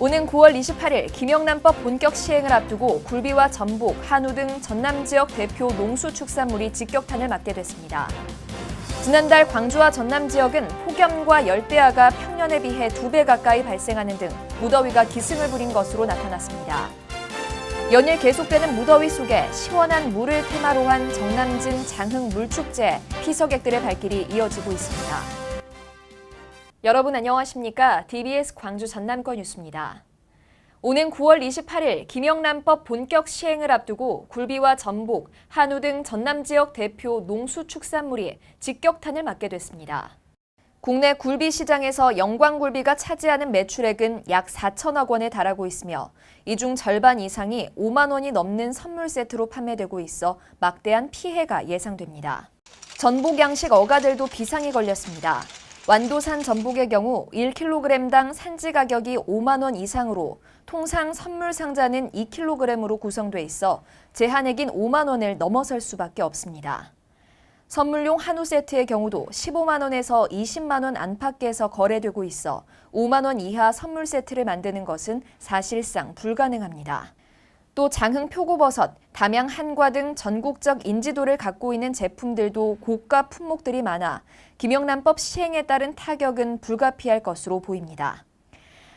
오는 9월 28일 김영란법 본격 시행을 앞두고 굴비와 전복, 한우 등 전남 지역 대표 농수축산물이 직격탄을 맞게 됐습니다. 지난달 광주와 전남 지역은 폭염과 열대야가 평년에 비해 2배 가까이 발생하는 등 무더위가 기승을 부린 것으로 나타났습니다. 연일 계속되는 무더위 속에 시원한 물을 테마로 한 정남진 장흥 물축제에 피서객들의 발길이 이어지고 있습니다. 여러분 안녕하십니까? DBS 광주 전남권 뉴스입니다. 오는 9월 28일 김영란법 본격 시행을 앞두고 굴비와 전복, 한우 등 전남 지역 대표 농수축산물이 직격탄을 맞게 됐습니다. 국내 굴비 시장에서 영광굴비가 차지하는 매출액은 약 4천억 원에 달하고 있으며 이 중 절반 이상이 5만 원이 넘는 선물 세트로 판매되고 있어 막대한 피해가 예상됩니다. 전복 양식 어가들도 비상이 걸렸습니다. 완도산 전복의 경우 1kg당 산지 가격이 5만 원 이상으로 통상 선물 상자는 2kg으로 구성돼 있어 제한액인 5만 원을 넘어설 수밖에 없습니다. 선물용 한우 세트의 경우도 15만 원에서 20만 원 안팎에서 거래되고 있어 5만 원 이하 선물 세트를 만드는 것은 사실상 불가능합니다. 또 장흥 표고버섯, 담양 한과 등 전국적 인지도를 갖고 있는 제품들도 고가 품목들이 많아 김영란법 시행에 따른 타격은 불가피할 것으로 보입니다.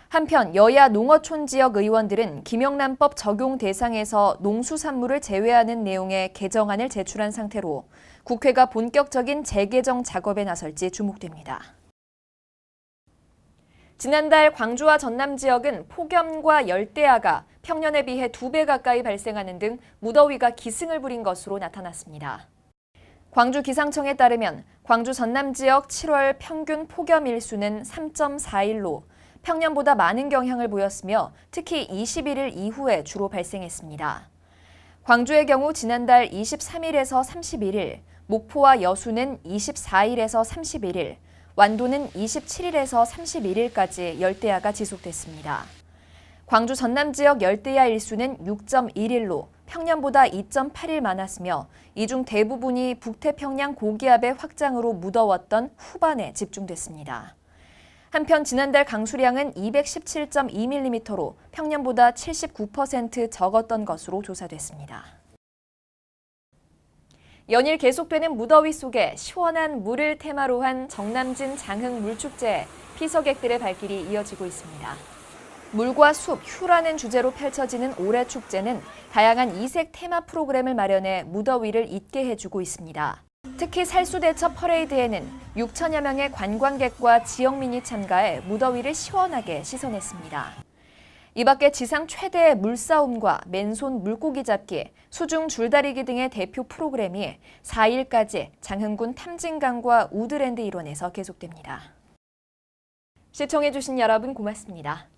한편 여야 농어촌 지역 의원들은 김영란법 적용 대상에서 농수산물을 제외하는 내용의 개정안을 제출한 상태로 국회가 본격적인 재개정 작업에 나설지 주목됩니다. 지난달 광주와 전남 지역은 폭염과 열대야가 평년에 비해 2배 가까이 발생하는 등 무더위가 기승을 부린 것으로 나타났습니다. 광주 기상청에 따르면 광주 전남 지역 7월 평균 폭염 일수는 3.4일로 평년보다 많은 경향을 보였으며 특히 21일 이후에 주로 발생했습니다. 광주의 경우 지난달 23일에서 31일, 목포와 여수는 24일에서 31일, 완도는 27일에서 31일까지 열대야가 지속됐습니다. 광주 전남 지역 열대야 일수는 6.1일로 평년보다 2.8일 많았으며 이 중 대부분이 북태평양 고기압의 확장으로 무더웠던 후반에 집중됐습니다. 한편 지난달 강수량은 217.2mm로 평년보다 79% 적었던 것으로 조사됐습니다. 연일 계속되는 무더위 속에 시원한 물을 테마로 한 정남진 장흥 물축제에 피서객들의 발길이 이어지고 있습니다. 물과 숲, 휴라는 주제로 펼쳐지는 올해 축제는 다양한 이색 테마 프로그램을 마련해 무더위를 잊게 해주고 있습니다. 특히 살수대첩 퍼레이드에는 6천여 명의 관광객과 지역민이 참가해 무더위를 시원하게 씻어냈습니다. 이 밖에 지상 최대의 물싸움과 맨손 물고기 잡기, 수중 줄다리기 등의 대표 프로그램이 4일까지 장흥군 탐진강과 우드랜드 일원에서 계속됩니다. 시청해주신 여러분 고맙습니다.